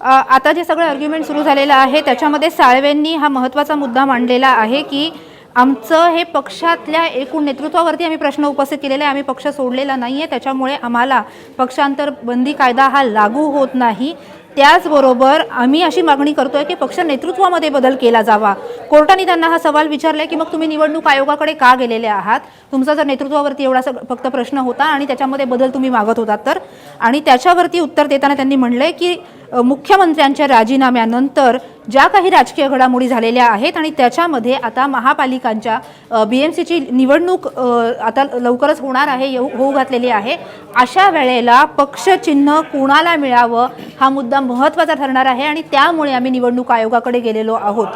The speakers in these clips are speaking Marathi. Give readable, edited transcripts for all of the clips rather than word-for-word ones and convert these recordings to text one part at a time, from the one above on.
आता जे सगळं आर्ग्युमेंट सुरू झालेलं आहे त्याच्यामध्ये साळवेंनी हा महत्त्वाचा मुद्दा मांडलेला आहे की आमचं हे पक्षातल्या एकूण नेतृत्वावरती आम्ही प्रश्न उपस्थित केलेले आहे, आम्ही पक्ष सोडलेला नाही आहे, त्याच्यामुळे आम्हाला पक्षांतर बंदी कायदा हा लागू होत नाही। त्याचबरोबर आम्ही अशी मागणी करतोय की पक्ष नेतृत्वामध्ये बदल केला जावा। कोर्टाने त्यांना हा सवाल विचारलाय की मग तुम्ही निवडणूक आयोगाकडे का गेलेले आहात, तुमचा जर नेतृत्वावरती एवढा फक्त प्रश्न होता आणि त्याच्यामध्ये बदल तुम्ही मागत होता तर, आणि त्याच्यावरती उत्तर देताना त्यांनी म्हणलंय की मुख्यमंत्र्यांच्या राजीनाम्यानंतर ज्या काही राजकीय घडामोडी झालेल्या आहेत आणि त्याच्यामध्ये आता महापालिकांच्या BMCची निवडणूक आता लवकरच होणार आहे, होऊ घातलेली आहे। अशा वेळेला पक्षचिन्ह कोणाला मिळावं हा मुद्दा महत्त्वाचा ठरणार आहे आणि त्यामुळे आम्ही निवडणूक आयोगाकडे गेलेलो आहोत।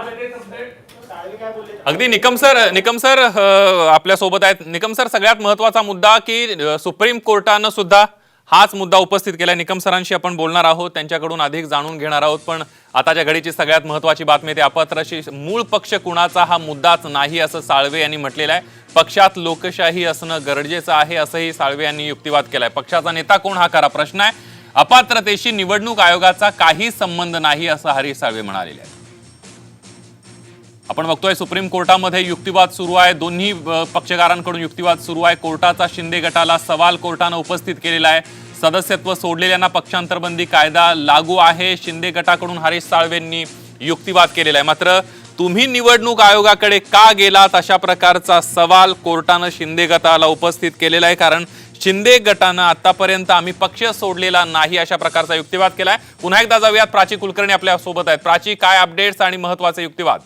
अगदी निकम सर आपल्या सोबत आहेत। निकम सर, सगळ्यात महत्त्वाचा मुद्दा की सुप्रीम कोर्टानं सुद्धा हाच मुद्दा उपस्थित केला। निकम सरांशी आपण बोलणार आहोत, त्यांच्याकडून अधिक जाणून घेणार आहोत। पण आताच्या घडीची सगळ्यात महत्त्वाची बातमी ते अपात्रशी मूळ पक्ष कुणाचा हा मुद्दाच नाही असं साळवे यांनी म्हटलेलं आहे। पक्षात लोकशाही असणं गरजेचं आहे असंही साळवे यांनी युक्तिवाद केलाय। पक्षाचा नेता कोण हा खरा प्रश्न आहे, अपात्रतेशी निवडणूक आयोगाचा काही संबंध नाही असं हरीश साळवे म्हणालेले आहे। आपण बघतोय सुप्रीम कोर्टामध्ये युक्तिवाद सुरू आहे, दोन्ही पक्षकारांकडून युक्तिवाद सुरू आहे। कोर्टाचा शिंदे गटाला सवाल कोर्टाने उपस्थित केलेला आहे, सदस्यत्व सोडलेल्यांना पक्षांतरबंदी कायदा लागू आहे। शिंदे गटाकडून हरीश साळवेंनी युक्तिवाद केलेला आहे। मात्र तुम्ही निवडणूक आयोगाकडे का गेलात अशा प्रकारचा सवाल कोर्टाने शिंदे गटाला उपस्थित केलेला आहे, कारण शिंदे गटानं आतापर्यंत आम्ही पक्ष सोडलेला नाही अशा प्रकारचा युक्तिवाद केलाय। पुन्हा एकदा जाऊयात, प्राची कुलकर्णी आपल्या सोबत आहेत। प्राची, काय अपडेट्स आणि महत्त्वाचे युक्तिवाद?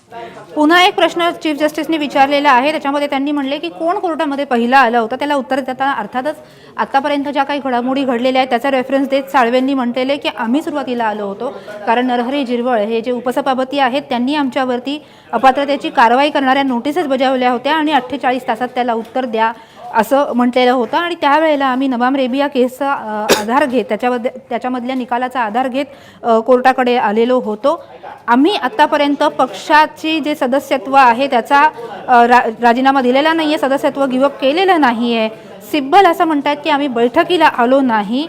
पुन्हा एक प्रश्न चीफ जस्टिसने विचारलेला आहे, त्याच्यामध्ये त्यांनी म्हणले की कोण कोर्टामध्ये पहिला आलं होतं, त्याला उत्तर देताना अर्थातच आतापर्यंत ज्या काही घडामोडी घडलेल्या आहेत त्याचा रेफरन्स देत साळवेंनी म्हटलेले की आम्ही सुरुवातीला आलो होतो, कारण नरहरी झिरवळ हे जे उपसभापती आहेत त्यांनी आमच्यावरती अपात्रतेची कारवाई करणाऱ्या नोटिसेस बजावल्या होत्या आणि 48 तासात त्याला उत्तर द्या असं म्हटलेलं होतं। आणि त्यावेळेला आम्ही नवाब रेबिया केसचा आधार घेत त्याच्यामधल्या निकालाचा आधार घेत कोर्टाकडे आलेलो होतो। आम्ही आत्तापर्यंत पक्षाची जे सदस्यत्व आहे त्याचा राजीनामा दिलेला नाही आहे, सदस्यत्व गिवअप केलेलं नाही आहे। सिब्बल असं म्हणतात की आम्ही बैठकीला आलो नाही,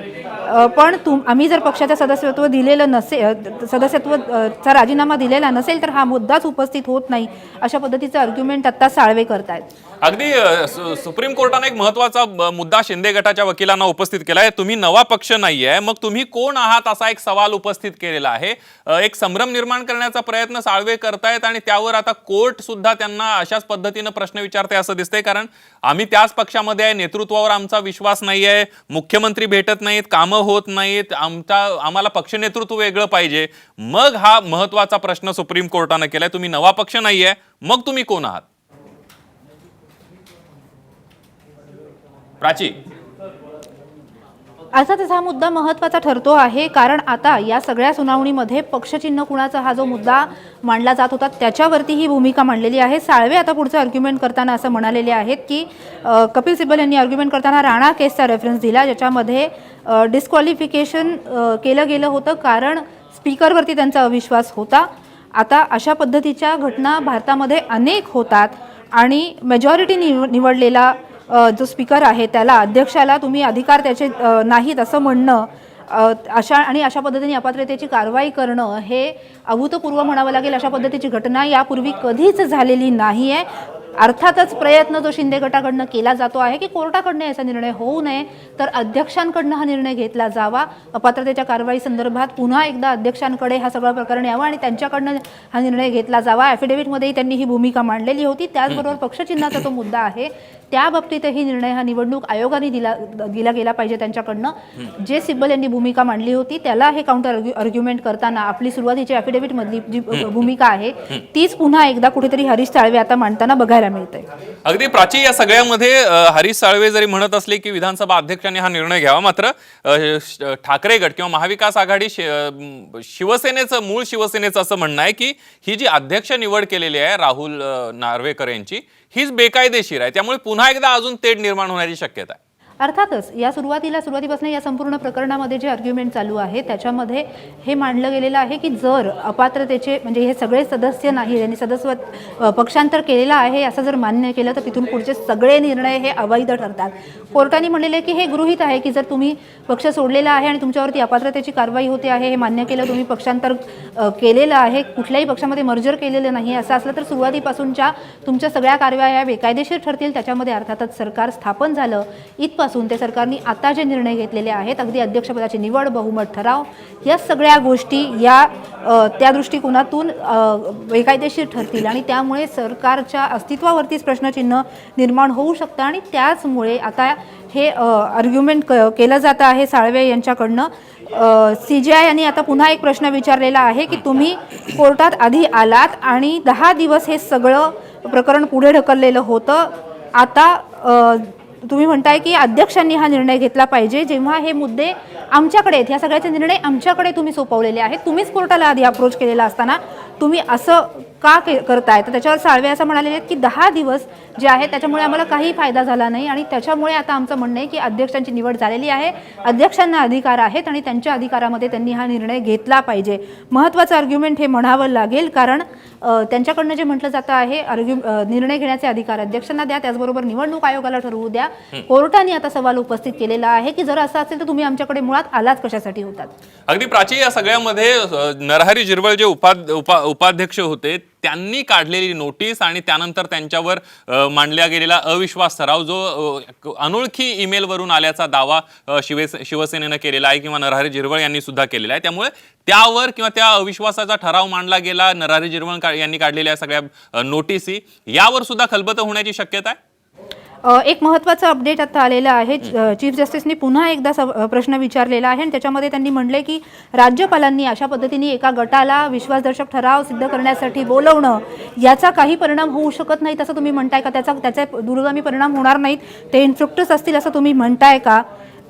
पण आम्ही जर पक्षाचं सदस्यत्व दिलेलं नसेल, सदस्यत्वचा राजीनामा दिलेला नसेल तर हा मुद्दाच उपस्थित होत नाही अशा पद्धतीचं आर्ग्युमेंट आता साळवे करतायत। अगदी सुप्रीम कोर्टाने एक महत्त्वाचा मुद्दा शिंदे गटाच्या वकिलांना उपस्थित केलाय, तुम्ही नवा पक्ष नाहीये, मग तुम्ही कोण आहात असा एक सवाल उपस्थित केलेला आहे। एक संभ्रम निर्माण करण्याचा प्रयत्न साळवे करतायत आणि त्यावर आता कोर्ट सुद्धा त्यांना अशाच पद्धतीने प्रश्न विचारते असं दिसतंय, कारण आम्ही त्याच पक्षामध्ये आहे, नेतृत्वावर आमचा विश्वास नाही आहे, मुख्यमंत्री भेटत नाहीत, कामं होत नाहीत, आम्हाला पक्ष नेतृत्व वेगळं पाहिजे। मग हा महत्त्वाचा प्रश्न सुप्रीम कोर्टाने केलाय, तुम्ही नवा पक्ष नाहीये, मग तुम्ही कोण आहात? प्राची, अर्थातच हा मुद्दा महत्त्वाचा ठरतो आहे, कारण आता या सगळ्या सुनावणीमध्ये पक्षचिन्ह कुणाचा हा जो मुद्दा मांडला जात होता त्याच्यावरती ही भूमिका मांडलेली आहे। साळवे आता पुढचं आर्ग्युमेंट करताना असं म्हणालेले आहेत की कपिल सिब्बल यांनी आर्ग्युमेंट करताना राणा केसचा रेफरन्स दिला, ज्याच्यामध्ये डिस्क्वालिफिकेशन केलं गेलं होतं कारण स्पीकरवरती त्यांचा अविश्वास होता। आता अशा पद्धतीच्या घटना भारतामध्ये अनेक होतात आणि मेजॉरिटी निवडलेला जो स्पीकर आहे त्याला, अध्यक्षाला तुम्ही अधिकार त्याचे नाहीत असं म्हणणं, अशा पद्धतीने अपात्रतेची कारवाई करणं हे अभूतपूर्व म्हणावं लागेल। अशा पद्धतीची घटना यापूर्वी कधीच झालेली नाही आहे। अर्थातच प्रयत्न जो शिंदे गटाकडनं केला जातो आहे की कोर्टाकडनं याचा निर्णय होऊ नये तर अध्यक्षांकडनं हा निर्णय घेतला जावा, अपात्रतेच्या कारवाई संदर्भात पुन्हा एकदा अध्यक्षांकडे हा सगळं प्रकरण यावं आणि त्यांच्याकडनं हा निर्णय घेतला जावा। ॲफिडेव्हिटमध्येही त्यांनी ही भूमिका मांडलेली होती। त्याचबरोबर पक्षचिन्हाचा तो मुद्दा आहे त्या बाबतीतही निर्णय हा निवडणूक आयोगाने दिला गेला पाहिजे त्यांच्याकडनं। जे सिब्बल यांनी भूमिका मांडली होती त्याला हे काउंटर आर्ग्युमेंट करताना आपली सुरुवातीची ॲफिडेव्हिटमधली जी भूमिका आहे तीच पुन्हा एकदा कुठेतरी हरीश साळवे आता मांडताना बघायला मिळते। अगदी प्राची, या सगळ्यामध्ये हरीश साळवे जरी म्हणत असले की विधानसभा अध्यक्षांनी हा निर्णय घ्यावा, मात्र ठाकरे गट किंवा महाविकास आघाडी शिवसेनेचं मूळ शिवसेनेचं असं म्हणणं आहे की ही जी अध्यक्ष निवड केलेली आहे राहुल नार्वेकर यांची हीच बेकायदेशीर आहे, त्यामुळे पुन्हा एकदा अजून तेढ निर्माण होण्याची शक्यता आहे। अर्थातच या सुरुवातीपासून या संपूर्ण प्रकरणामध्ये जे आर्ग्युमेंट चालू आहे त्याच्यामध्ये हे मांडलं गेलेलं आहे की जर अपात्रतेचे म्हणजे हे सगळे सदस्य नाही त्यांनी सदस्यत्व पक्षांतर केलेलं आहे असं जर मान्य केलं तर तिथून पुढचे सगळे निर्णय हे अवैध ठरतात. कोर्टाने म्हणलेले की हे गृहीत आहे की जर तुम्ही पक्ष सोडलेला आहे आणि तुमच्यावरती अपात्रतेची कारवाई होते आहे हे मान्य केलं, तुम्ही पक्षांतर केलेलं आहे, कुठल्याही पक्षामध्ये मर्जर केलेलं नाही असं असलं तर सुरुवातीपासूनच्या तुमच्या सगळ्या कारवाया बेकायदेशीर ठरतील. त्याच्यामध्ये अर्थातच सरकार स्थापन झालं इथपासून ते सरकारने आता जे निर्णय घेतलेले आहेत अगदी अध्यक्षपदाची निवड, बहुमत ठराव या सगळ्या गोष्टी या त्या दृष्टिकोनातून बेकायदेशीर ठरतील आणि त्यामुळे सरकारच्या अस्तित्वावरतीच प्रश्नचिन्ह निर्माण होऊ शकतं आणि त्याचमुळे आता हे आर्ग्युमेंट केलं जातं आहे साळवे यांच्याकडनं. CJI यांनी आता पुन्हा एक प्रश्न विचारलेला आहे की तुम्ही कोर्टात आधी आलात आणि 10 दिवस हे सगळं प्रकरण पुढे ढकललेलं होतं, आता तुम्ही म्हणताय की अध्यक्षांनी हा निर्णय घेतला पाहिजे जेव्हा हे मुद्दे आमच्याकडे आहेत, ह्या सगळ्याचे निर्णय आमच्याकडे तुम्ही सोपवलेले आहेत, तुम्हीच कोर्टाला आधी अप्रोच केलेला असताना तुम्ही असं का करताय. तर त्याच्यावर साळवे असं म्हणालेले आहेत की 10 दिवस जे आहेत त्याच्यामुळे आम्हाला काही फायदा झाला नाही आणि त्याच्यामुळे आता आमचं म्हणणं आहे की अध्यक्षांची निवड झालेली आहे, अध्यक्षांना अधिकार आहेत आणि त्यांच्या अधिकारामध्ये त्यांनी हा निर्णय घेतला पाहिजे. महत्त्वाचं आर्ग्युमेंट हे म्हणावं लागेल कारण त्यांच्याकडनं जे म्हटलं जातं आहे निर्णय घेण्याचे अधिकार अध्यक्षांना द्या, त्याचबरोबर निवडणूक आयोगाला ठरवू द्या. कोर्टाने आता सवाल उपस्थित केलेला आहे की जर असं असेल तर तुम्ही आमच्याकडे मुळात आलाच कशासाठी होतात. अगदी प्राची, या सगळ्यामध्ये नरहरी झिरवळ जे उपाध्यक्ष होते त्यांनी काढलेली नोटीस आणि त्यानंतर त्यांच्यावर मांडला गेलेला अविश्वास ठराव जो अनोळखी ईमेलवरून आल्याचा दावा शिवसेनेनं केलेला आहे किंवा नरहरी झिरवळ यांनी सुद्धा केलेला आहे, त्यामुळे त्यावर किंवा त्या अविश्वासाचा ठराव मांडला गेला, नरहरी झिरवळ यांनी काढलेल्या सगळ्या नोटीसी यावर सुद्धा खलबतं होण्याची शक्यता आहे. एक महत्त्वाचं अपडेट आता आलेलं आहे. चीफ जस्टिसनी पुन्हा एकदा प्रश्न विचारलेला आहे आणि त्याच्यामध्ये त्यांनी म्हटले की राज्यपालांनी अशा पद्धतीने एका गटाला विश्वासदर्शक ठराव सिद्ध करण्यासाठी बोलवणं याचा काही परिणाम होऊ शकत नाही असं तुम्ही म्हणताय का, त्याचे दूरगामी परिणाम होणार नाहीत, ते इन्फ्रुक्टच असतील असं तुम्ही म्हणताय का.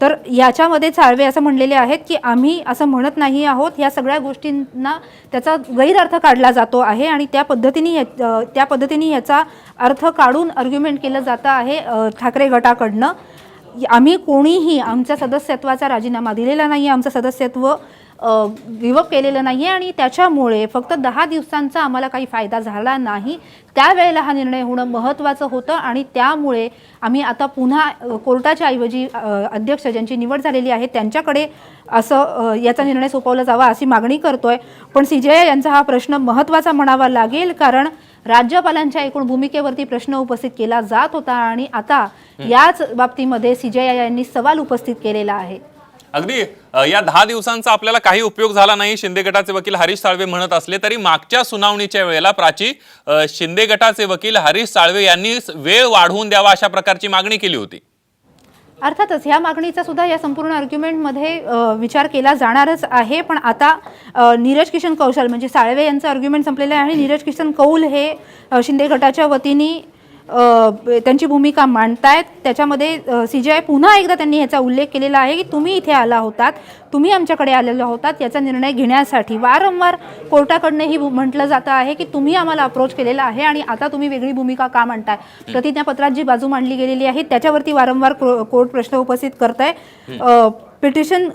तर याच्यामध्ये साळवे असं म्हणलेले आहेत की आम्ही असं म्हणत नाही आहोत, ह्या सगळ्या गोष्टींना त्याचा गैरअर्थ काढला जातो आहे आणि त्या पद्धतीने याचा अर्थ काढून आर्ग्युमेंट केलं जातं आहे ठाकरे गटाकडनं. आम्ही कोणीही आमच्या सदस्यत्वाचा राजीनामा दिलेला नाही, आमचं सदस्यत्व गिवअप केलेलं नाही आणि त्याच्यामुळे फक्त 10 दिवसांचा आम्हाला काही फायदा झाला नाही, त्यावेळेला हा निर्णय होणं महत्त्वाचं होतं आणि त्यामुळे आम्ही आता पुन्हा कोर्टाच्या ऐवजी अध्यक्ष ज्यांची निवड झालेली आहे त्यांच्याकडे असं याचा निर्णय सोपवला जावा अशी मागणी करतोय. पण CJI यांचा हा प्रश्न महत्त्वाचा म्हणावा लागेल कारण राज्यपालांच्या एकूण भूमिकेवरती प्रश्न उपस्थित केला जात होता आणि आता याच बाबतीमध्ये CJI यांनी सवाल उपस्थित केलेला आहे. अगदी या 10 दिवसांचा आपल्याला काही उपयोग झाला नाही शिंदे गटाचे वकील हरीश साळवे म्हणत असले तरी मागच्या सुनावणीच्या वेळेला प्राची शिंदे गटाचे वकील हरीश साळवे यांनी वेळ वाढवून द्यावा अशा प्रकारची मागणी केली होती. अर्थातच ह्या मागणीचा सुद्धा या संपूर्ण आर्ग्युमेंटमध्ये विचार केला जाणारच आहे. पण आता नीरज किशन कौशल म्हणजे साळवे यांचं आर्ग्युमेंट संपलेलं आहे आणि नीरज किशन कौल हे शिंदे गटाच्या वतीने त्यांची भूमिका मांडतायत. त्याच्यामध्ये CJI पुन्हा एकदा त्यांनी ह्याचा उल्लेख केलेला आहे की तुम्ही इथे आला होतात, तुम्ही आमच्याकडे आलेले होतात याचा निर्णय घेण्यासाठी. वारंवार कोर्टाकडनं ही म्हटलं जातं आहे की तुम्ही आम्हाला अप्रोच केलेला आहे आणि आता तुम्ही वेगळी भूमिका का मांडताय. प्रतिज्ञापत्रात जी बाजू मांडली गेलेली आहे त्याच्यावरती वारंवार कोर्ट प्रश्न उपस्थित करताय. पिटिशन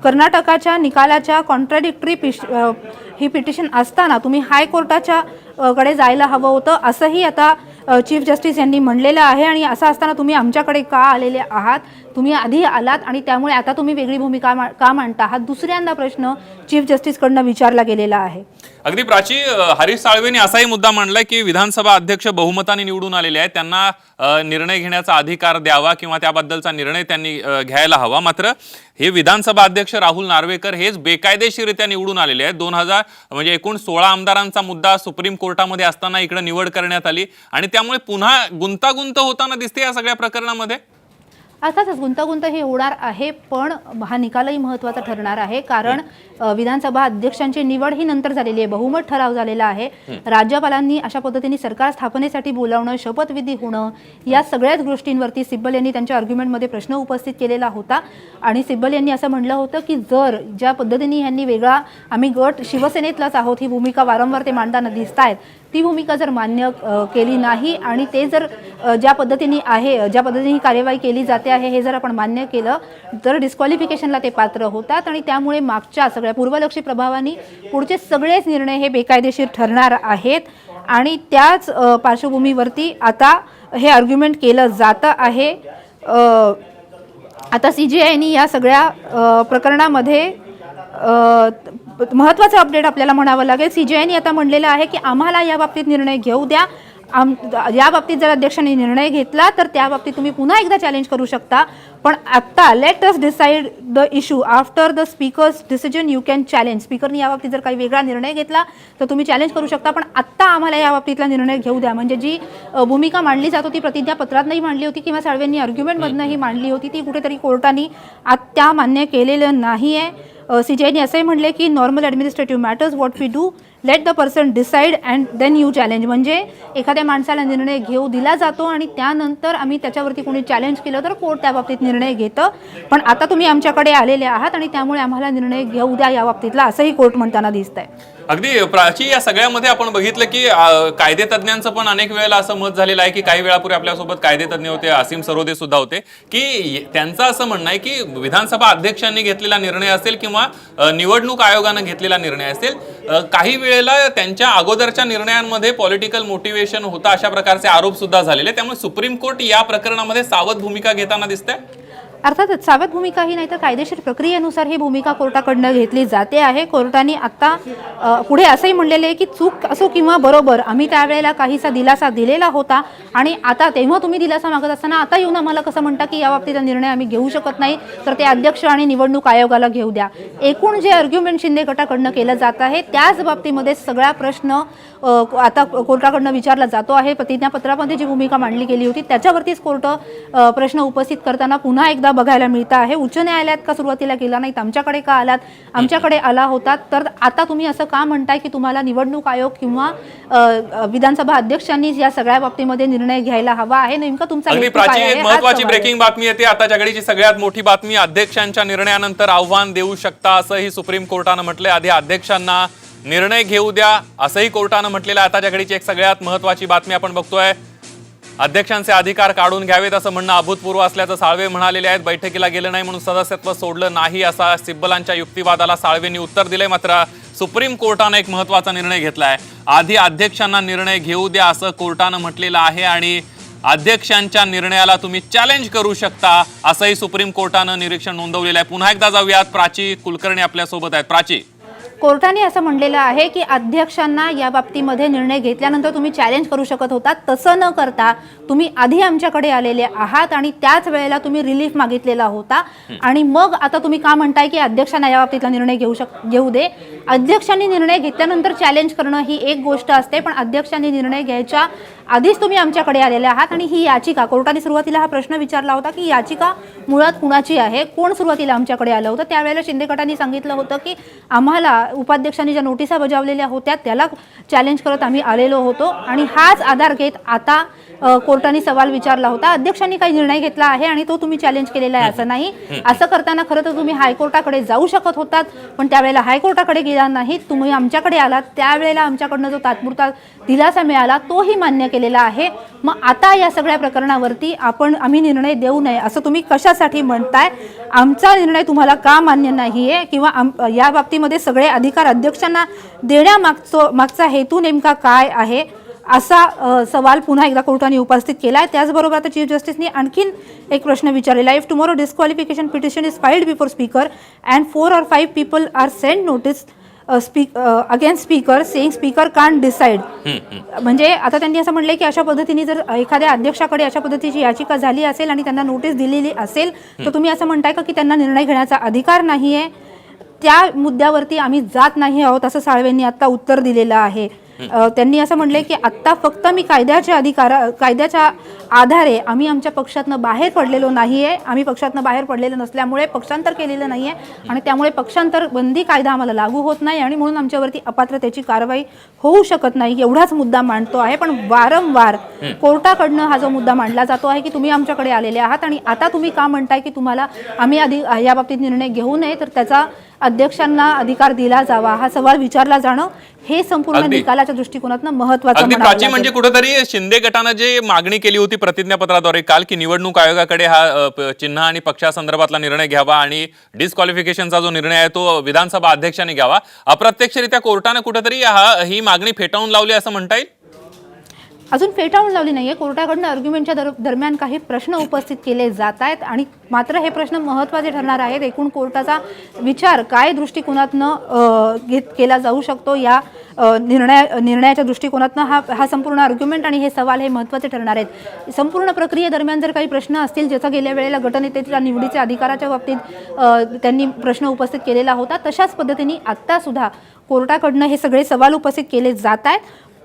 कर्नाटकाच्या निकालाच्या कॉन्ट्राडिक्टरी ही पिटिशन असताना तुम्ही हायकोर्टाच्या कडे जायला हवं होतं असंही आता चीफ जस्टिस यांनी म्हणलेलं आहे आणि असं असताना तुम्ही आमच्याकडे का आलेले आहात, तुम्ही आधी आलात आणि त्यामुळे आता तुम्ही वेगळी भूमिका का मांडता, हा दुसऱ्यांदा प्रश्न चीफ जस्टिसकडनं विचारला गेलेला आहे. अगदी प्राची, हरीश साळवेंनी असाही मुद्दा मांडलाय की विधानसभा अध्यक्ष बहुमताने निवडून आलेले आहेत, त्यांना निर्णय घेण्याचा अधिकार द्यावा किंवा त्याबद्दलचा निर्णय त्यांनी घ्यायला हवा. मात्र हे विधानसभा अध्यक्ष राहुल नार्वेकर हेच बेकायदेशीररित्या निवडून आलेले आहेत. 2000 म्हणजे एकूण 16 आमदारांचा मुद्दा सुप्रीम कोर्टामध्ये असताना इकडे निवड करण्यात आली आणि त्यामुळे पुन्हा गुंतागुंत होताना दिसते या सगळ्या प्रकरणामध्ये. अर्थातच गुंतागुंत हे होणार आहे पण हा निकालही महत्त्वाचा ठरणार आहे कारण विधानसभा अध्यक्षांची निवड ही नंतर झालेली आहे, बहुमत ठराव झालेला आहे. राज्यपालांनी अशा पद्धतीने सरकार स्थापनेसाठी बोलावणं, शपथविधी होणं या सगळ्याच गोष्टींवरती सिब्बल यांनी त्यांच्या आर्ग्युमेंटमध्ये प्रश्न उपस्थित केलेला होता आणि सिब्बल यांनी असं म्हटलं होतं की जर ज्या पद्धतीने यांनी वेगळा आम्ही गट शिवसेनेतलाच आहोत ही भूमिका वारंवार ते मांडताना दिसत आहेत ती भूमिका जर मान्य केली नाही आणि ते जर ज्या पद्धतीने ही कार्यवाही केली जाते आहे हे जर आपण मान्य केलं तर डिस्क्वालिफिकेशनला ते पात्र होतात आणि त्यामुळे मागच्या सगळ्या पूर्वलक्षी प्रभावाने पुढचे सगळेच निर्णय हे बेकायदेशीर ठरणार आहेत आणि त्याच पार्श्वभूमीवरती आता हे आर्ग्युमेंट केलं जातं आहे. आता CJIने या सगळ्या प्रकरणामध्ये महत्त्वाचं अपडेट आपल्याला म्हणावं लागेल. CJIने आता म्हणलेलं आहे की आम्हाला या बाबतीत निर्णय घेऊ द्या. या बाबतीत जर अध्यक्षांनी निर्णय घेतला तर त्या बाबतीत तुम्ही पुन्हा एकदा चॅलेंज करू शकता, पण आत्ता let us decide the issue after the speakers decision you can challenge. स्पीकरने या बाबतीत जर काही वेगळा निर्णय घेतला तर तुम्ही चॅलेंज करू शकता, पण आत्ता आम्हाला या बाबतीतला निर्णय घेऊ द्या. म्हणजे जी भूमिका मांडली जात होती, प्रतिज्ञापत्रातही मांडली होती किंवा साळवेंनी आर्ग्युमेंटमधनंही मांडली होती, ती कुठेतरी कोर्टाने आत्ता मान्य केलेलं नाही आहे. CJIने असंही म्हणले की normal administrative matters what we do let the person decide and then you challenge. म्हणजे एखाद्या माणसाला निर्णय घेऊ दिला जातो आणि त्यानंतर आम्ही त्याच्यावरती कोणी चॅलेंज केलं तर कोर्ट त्या बाबतीत निर्णय घेतं, पण आता तुम्ही आमच्याकडे आलेले आहात आणि त्यामुळे आम्हाला निर्णय घेऊ द्या या बाबतीतला, असंही कोर्ट म्हणताना दिसत आहे. अगदी प्राची, या सगळ्यामध्ये आपण बघितलं की कायदे तज्ञांचं पण अनेक वेळेला असं मत झालेलं आहे की काही वेळापूर्वी आपल्यासोबत कायदे तज्ञ होते, आसिम सरोदे सुद्धा होते, की त्यांचं असं म्हणणं आहे की विधानसभा अध्यक्षांनी घेतलेला निर्णय असेल किंवा निवडणूक आयोगानं घेतलेला निर्णय असेल, काही वेळेला त्यांच्या अगोदरच्या निर्णयांमध्ये पॉलिटिकल मोटिवेशन होता, अशा प्रकारचे आरोप सुद्धा झालेले. त्यामुळे सुप्रीम कोर्ट या प्रकरणामध्ये सावध भूमिका घेताना दिसते. अर्थातच सावध भूमिका ही नाही तर कायदेशीर प्रक्रियेनुसार ही भूमिका कोर्टाकडनं घेतली जाते आहे. कोर्टाने आता पुढे असंही म्हणलेले आहे की चूक असो किंवा बरोबर, आम्ही त्यावेळेला काहीसा दिलासा दिलेला होता आणि आता तेव्हा तुम्ही दिलासा मागत असताना आता येऊन आम्हाला कसं म्हणता की या बाबतीचा निर्णय आम्ही घेऊ शकत नाही, तर ते अध्यक्ष आणि निवडणूक आयोगाला घेऊ द्या. एकूण जे आर्ग्युमेंट शिंदे गटाकडनं केलं जात आहे त्याच बाबतीमध्ये सगळा प्रश्न आता कोर्टाकडनं विचारला जातो आहे. प्रतिज्ञापत्रामध्ये जी भूमिका मांडली गेली होती त्याच्यावरतीच कोर्ट प्रश्न उपस्थित करताना पुन्हा एकदा बघायला मिळतं आहे. उच्च न्यायालयात का सुरुवातीला केला नाही, आमच्याकडे का आलात, आमच्याकडे आला होता, तर आता तुम्ही असं का म्हणताय की तुम्हाला निवडणूक आयोग किंवा विधानसभा अध्यक्षांनी या सगळ्या बाबतीमध्ये निर्णय घ्यायला हवा आहे. नेमका तुमचा महत्त्वाची ब्रेकिंग बातमी येते आताच्या घडीची सगळ्यात मोठी बातमी. अध्यक्षांच्या निर्णयानंतर आव्हान देऊ शकता असंही सुप्रीम कोर्टानं म्हटलंय. आधी अध्यक्षांना निर्णय घेऊ द्या असंही कोर्टानं म्हटलेलं आहे. आताच्या घडीची एक सगळ्यात महत्त्वाची बातमी आपण बघतोय. अध्यक्षांचे अधिकार काढून घ्यावेत असं म्हणणं अभूतपूर्व असल्याचं साळवे म्हणालेले आहेत. बैठकीला गेलं नाही म्हणून सदस्यत्व सोडलं नाही असा सिब्बलांच्या युक्तिवादाला साळवेंनी उत्तर दिलंय. मात्र सुप्रीम कोर्टानं एक महत्त्वाचा निर्णय घेतलाय. आधी अध्यक्षांना निर्णय घेऊ द्या असं कोर्टानं म्हटलेलं आहे आणि अध्यक्षांच्या निर्णयाला तुम्ही चॅलेंज करू शकता असंही सुप्रीम कोर्टानं निरीक्षण नोंदवलेलं आहे. पुन्हा एकदा जाऊयात, प्राची कुलकर्णी आपल्या सोबत आहेत. प्राची, कोर्टाने असं म्हणलेलं आहे की अध्यक्षांना या बाबतीमध्ये निर्णय घेतल्यानंतर तुम्ही चॅलेंज करू शकत होता, तसं न करता तुम्ही आधी आमच्याकडे आलेले आहात आणि त्याच वेळेला तुम्ही रिलीफ मागितलेला होता आणि मग आता तुम्ही का म्हणताय की अध्यक्षांना या बाबतीतला निर्णय घेऊ दे. अध्यक्षांनी निर्णय घेतल्यानंतर चॅलेंज करणं ही एक गोष्ट असते, पण अध्यक्षांनी निर्णय घ्यायच्या आधीच तुम्ही आमच्याकडे आलेले आहात आणि ही याचिका, कोर्टाने सुरुवातीला हा प्रश्न विचारला होता की याचिका मुळात कुणाची आहे, कोण सुरुवातीला आमच्याकडे आलं होतं. त्यावेळेला शिंदे गटाने सांगितलं होतं की आम्हाला उपाध्यक्षांनी ज्या नोटिसा बजावलेल्या होत्या त्याला चॅलेंज करत आम्ही आलेलो होतो आणि हाच आधार घेत आता कोर्टाने सवाल विचारला होता. अध्यक्षांनी काही निर्णय घेतला आहे आणि तो तुम्ही चॅलेंज केलेला आहे असं नाही. असं करताना खरं तर तुम्ही हायकोर्टाकडे जाऊ शकत होतात, पण त्यावेळेला हायकोर्टाकडे गेला नाही, तुम्ही आमच्याकडे आलात. त्यावेळेला आमच्याकडनं जो तात्पुरता दिलासा मिळाला तोही मान्य केलेला आहे. मग आता या सगळ्या प्रकरणावरती आम्ही निर्णय देऊ नये असं तुम्ही कशासाठी म्हणताय? आमचा निर्णय तुम्हाला का मान्य नाहीये किंवा या बाबतीमध्ये सगळे अधिकार अध्यक्षांना देण्यामागचा हेतू नेमका काय आहे असा सवाल पुन्हा एकदा कोर्टाने उपस्थित केला आहे. त्याचबरोबर आता चीफ जस्टिसने आणखीन एक प्रश्न विचारलेला आहे. If tomorrow disqualification petition is filed before speaker and 4 or 5 people are send notice against speaker saying speaker can't decide. म्हणजे आता त्यांनी असं म्हटलंय की अशा पद्धतीने जर एखाद्या अध्यक्षाकडे अशा पद्धतीची याचिका झाली असेल आणि त्यांना नोटीस दिलेली असेल तर तुम्ही असं म्हणताय का की त्यांना निर्णय घेण्याचा अधिकार नाहीये? त्या मुद्द्यावरती आम्ही जात नाही आहोत असं साळवेंनी आता उत्तर दिलेलं आहे. त्यांनी असं म्हणले की आत्ता फक्त मी कायद्याच्या आधारे आम्ही आमच्या पक्षातनं बाहेर पडलेलो नाहीये, आम्ही पक्षातनं बाहेर पडलेलं नसल्यामुळे पक्षांतर केलेलं नाहीये आणि त्यामुळे पक्षांतर बंदी कायदा आम्हाला लागू होत नाही आणि म्हणून आमच्यावरती अपात्रतेची कारवाई होऊ शकत नाही एवढाच मुद्दा मांडतो आहे. पण वारंवार कोर्टाकडनं हा जो मुद्दा मांडला जातो आहे की तुम्ही आमच्याकडे आलेले आहात आणि आता तुम्ही का म्हणताय की तुम्हाला आम्ही आधी या बाबतीत निर्णय घेऊ नये, तर त्याचा अध्यक्षांना अधिकार दिला जावा, हा सवाल विचारला जाणं हे संपूर्ण अगदी. निकालाच्या दृष्टिकोनातून महत्त्वाचं अगदी म्हणावं प्राची, लागेल. म्हणजे कुठेतरी शिंदे गटानं जे मागणी केली होती प्रतिज्ञापत्राद्वारे काल, की निवडणूक आयोगाकडे हा चिन्ह आणि पक्षासंदर्भातला निर्णय घ्यावा आणि डिस्क्वालिफिकेशनचा जो निर्णय आहे तो विधानसभा अध्यक्षांनी घ्यावा, अप्रत्यक्षरित्या कोर्टाने कुठेतरी ही मागणी फेटाळून लावली असं म्हणता येईल? अजून फेटाळून लावली नाहीये. कोर्टाकडनं आर्ग्युमेंटच्या दरम्यान काही प्रश्न उपस्थित केले जात आहेत आणि मात्र हे प्रश्न महत्त्वाचे ठरणार आहेत. एकूण कोर्टाचा विचार काय दृष्टिकोनातनं केला जाऊ शकतो या निर्णयाच्या दृष्टिकोनातनं हा संपूर्ण आर्ग्युमेंट आणि हे सवाल हे महत्त्वाचे ठरणार आहेत. संपूर्ण प्रक्रियेदरम्यान जर काही प्रश्न असतील, ज्याचा गेल्या वेळेला गटनेतेच्या निवडीच्या अधिकाराच्या बाबतीत त्यांनी प्रश्न उपस्थित केलेला होता, तशाच पद्धतीने आत्ता सुद्धा कोर्टाकडनं हे सगळे सवाल उपस्थित केले जात आहेत.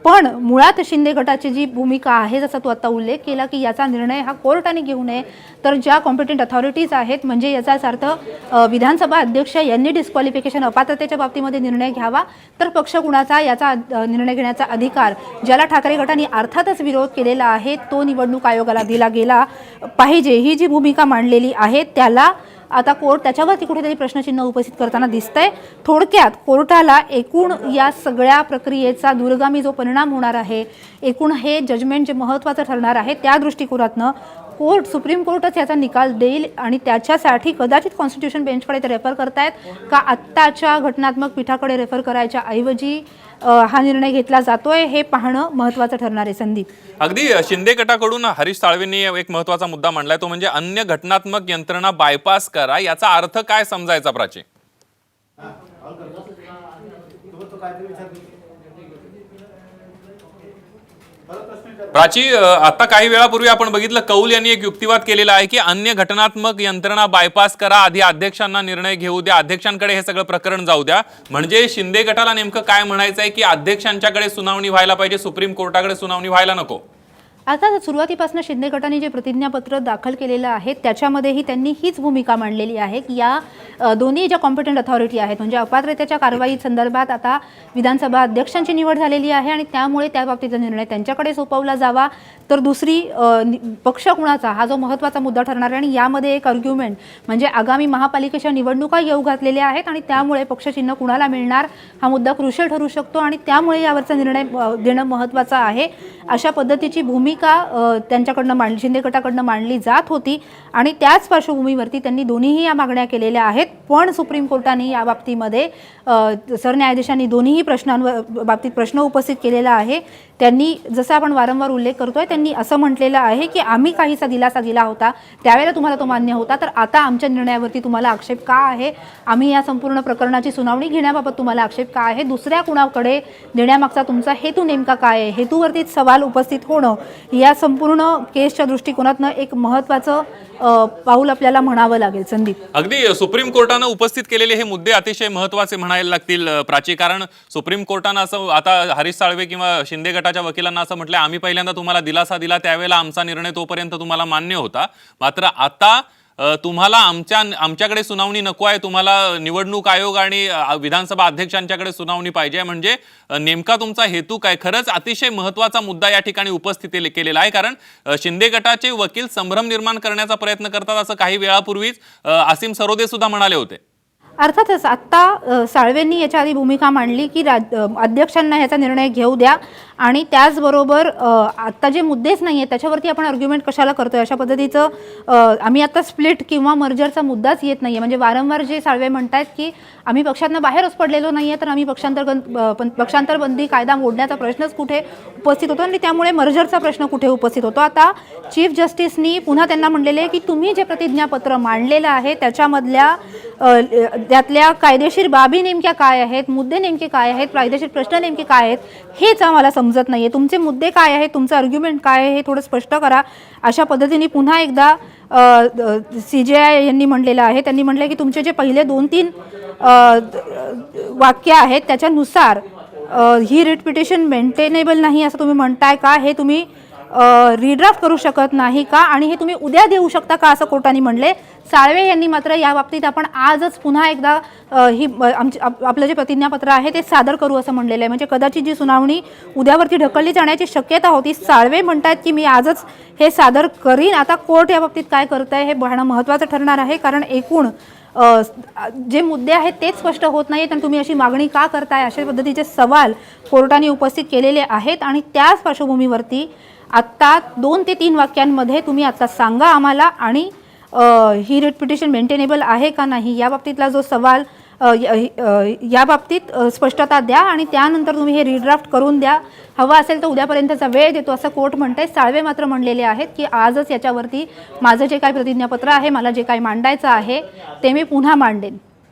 पण मुळात शिंदे गटाची जी भूमिका आहे, जसा तू आता उल्लेख केला की याचा निर्णय हा कोर्टाने घेऊ नये, तर ज्या कॉम्पिटंट अथॉरिटीज आहेत, म्हणजे याचाच अर्थ विधानसभा अध्यक्ष यांनी डिस्क्वालिफिकेशन अपात्रतेच्या बाबतीमध्ये निर्णय घ्यावा, तर पक्ष कुणाचा याचा निर्णय घेण्याचा अधिकार ज्याला ठाकरे गटाने अर्थातच विरोध केलेला आहे तो निवडणूक आयोगाला दिला गेला पाहिजे, ही जी भूमिका मांडलेली आहे त्याला आता कोर्ट त्याच्यावरती कुठेतरी प्रश्नचिन्ह उपस्थित करताना दिसतंय. थोडक्यात कोर्टाला एकूण या सगळ्या प्रक्रियेचा दूरगामी जो परिणाम होणार आहे, एकूण हे जजमेंट जे महत्त्वाचं ठरणार आहे त्या दृष्टिकोनातनं सुप्रीम कोर्टच याचा निकाल देईल आणि त्याच्यासाठी कदाचित कॉन्स्टिट्यूशन बेंचकडे ते रेफर करतायत का आत्ताच्या घटनात्मक पीठाकडे रेफर करायच्या ऐवजी हा निर्णय घेतला जातोय, हे पाहणं महत्त्वाचं ठरणार आहे. संदीप, अगदी शिंदे गटाकडून हरीश साळवेंनी एक महत्वाचा मुद्दा मांडलाय, तो म्हणजे अन्य घटनात्मक यंत्रणा बायपास करा. याचा अर्थ काय समजायचा प्राची? प्राची, आता काही वेळापूर्वी आपण बघितलं कौल यांनी एक युक्तिवाद केलेला आहे की अन्य घटनात्मक यंत्रणा बायपास करा, आधी अध्यक्षांना निर्णय घेऊ द्या, अध्यक्षांकडे हे सगळं प्रकरण जाऊ द्या. म्हणजे शिंदे गटाला नेमकं काय म्हणायचं आहे की अध्यक्षांच्याकडे सुनावणी व्हायला पाहिजे, सुप्रीम कोर्टाकडे सुनावणी व्हायला नको? आता सुरुवातीपासून शिंदे गटाने जे प्रतिज्ञापत्र दाखल केलेलं आहे त्याच्यामध्येही त्यांनी हीच भूमिका मांडलेली आहे की या दोन्ही ज्या कॉम्पिटंट अथॉरिटी आहेत, म्हणजे अपात्रतेच्या कारवाई संदर्भात आता विधानसभा अध्यक्षांची निवड झालेली आहे आणि त्यामुळे त्या बाबतीचा निर्णय त्यांच्याकडे सोपवला जावा, तर दुसरी पक्ष कुणाचा हा जो महत्त्वाचा मुद्दा ठरणार आहे. आणि यामध्ये एक आर्ग्युमेंट म्हणजे आगामी महापालिकेच्या निवडणुका येऊ घातलेल्या आहेत आणि त्यामुळे पक्षचिन्ह कुणाला मिळणार हा मुद्दा क्रुशियल ठरू शकतो आणि त्यामुळे यावरचा निर्णय देणं महत्त्वाचं आहे, अशा पद्धतीची भूमिका त्यांच्याकडनं शिंदे गटाकडनं मांडली जात होती. आणि त्याच पार्श्वभूमीवरती त्यांनी दोन्हीही या मागण्या केलेल्या आहेत. पण सुप्रीम कोर्टाने या बाबतीमध्ये सरन्यायाधीशांनी दोन्हीही बाबतीत प्रश्न उपस्थित केलेला आहे. त्यांनी जसं आपण वारंवार उल्लेख करतोय, त्यांनी असं म्हटलेलं आहे की आम्ही काहीसा दिलासा दिला होता त्यावेळेला तुम्हाला तो मान्य होता, तर आता आमच्या निर्णयावरती तुम्हाला आक्षेप का आहे, आम्ही या संपूर्ण प्रकरणाची सुनावणी घेण्याबाबत तुम्हाला आक्षेप का आहे, दुसऱ्या कुणाकडे देण्यामागचा तुमचा हेतू नेमका काय आहे, हेतूवरतीच सवाल उपस्थित होणं या संपूर्ण केसच्या दृष्टिकोनातनं एक महत्त्वाचं पाऊल आपल्याला म्हणावं लागेल. संदीप, अगदी सुप्रीम कोर्टानं उपस्थित केलेले हे मुद्दे अतिशय महत्त्वाचे म्हणायला लागतील प्राची, कारण सुप्रीम कोर्टानं असं आता हरीश साळवे किंवा शिंदे गटाच्या वकिलांना असं म्हटलं, आम्ही पहिल्यांदा तुम्हाला दिलासा दिला त्यावेळेला आमचा निर्णय तोपर्यंत तुम्हाला मान्य होता, मात्र आता तुम्हाला आमच्याकडे सुनावणी नको आहे, तुम्हाला निवडणूक आयोग आणि विधानसभा अध्यक्षांच्याकडे सुनावणी पाहिजे. म्हणजे नेमका तुमचा हेतू काय? खरंच अतिशय महत्त्वाचा मुद्दा या ठिकाणी उपस्थित केलेला आहे, कारण शिंदे गटाचे वकील संभ्रम निर्माण करण्याचा प्रयत्न करतात असं काही वेळापूर्वीच असीम सरोदे सुद्धा म्हणाले होते. अर्थातच आत्ता साळवेंनी याच्या आधी भूमिका मांडली की अध्यक्षांना याचा निर्णय घेऊ द्या आणि त्याचबरोबर आत्ता जे मुद्देच नाही आहेत त्याच्यावरती आपण आर्ग्युमेंट कशाला करतोय, अशा पद्धतीचं आम्ही आता स्प्लिट किंवा मर्जरचा मुद्दाच येत नाही आहे. म्हणजे वारंवार जे साळवे म्हणतात की आम्ही पक्षातनं बाहेरच पडलेलो नाही आहे, तर आम्ही पक्षांतरबंदी कायदा मोडण्याचा प्रश्नच कुठे उपस्थित होतो आणि त्यामुळे मर्जरचा प्रश्न कुठे उपस्थित होतो. आता चीफ जस्टिसनी पुन्हा त्यांना म्हणलेले आहे की तुम्ही जे प्रतिज्ञापत्र मांडलेलं आहे त्यातल्या कायदेशीर बाबी नेमक्या काय आहेत, मुद्दे नेमके काय आहेत, कायदेशीर प्रश्न नेमके काय आहेत, हेच आम्हाला समजत नाहीये. तुमचे मुद्दे काय आहेत, तुमचं आर्ग्युमेंट काय आहे हे थोडं स्पष्ट करा, अशा पद्धतीने पुन्हा एकदा CJI यांनी म्हणलेलं आहे. त्यांनी म्हटलं की तुमचे जे पहिले 2-3 वाक्य आहेत त्याच्यानुसार ही रिट पिटिशन मेंटेनेबल नाही असं तुम्ही म्हणताय का, हे तुम्ही रिड्राफ्ट करू शकत नाही का आणि हे तुम्ही उद्या देऊ शकता का, असं कोर्टाने म्हणले. साळवे यांनी मात्र या बाबतीत आपण आजच पुन्हा एकदा आपलं जे प्रतिज्ञापत्र आहे ते सादर करू असं म्हणलेलं आहे. म्हणजे कदाचित जी सुनावणी उद्यावरती ढकलली जाण्याची शक्यता होती, साळवे म्हणतात की मी आजच हे सादर करीन. आता कोर्ट या बाबतीत काय करत आहे हे पाहणं महत्त्वाचं ठरणार आहे, कारण एकूण जे मुद्दे आहेत तेच स्पष्ट होत नाही आहेत आणि तुम्ही अशी मागणी का करताय, अशा पद्धतीचे सवाल कोर्टाने उपस्थित केलेले आहेत. आणि त्याच पार्श्वभूमीवरती आत्ता 2 ते 3 वाक्यांमध्ये तुम्ही आता सांगा आम्हाला, आणि ही रिट पिटिशन मेंटेनेबल आहे का नाही या बाबतीतला जो सवाल, या बाबतीत स्पष्टता द्या आणि त्यानंतर तुम्ही हे रिड्राफ्ट करून द्या. हवा असेल तर उद्यापर्यंतचा वेळ देतो असं कोर्ट म्हणतंय. साळवे मात्र म्हणलेले आहेत की आजच याच्यावरती माझं जे काही प्रतिज्ञापत्र आहे, मला जे काही मांडायचं आहे ते मी पुन्हा मांडेन.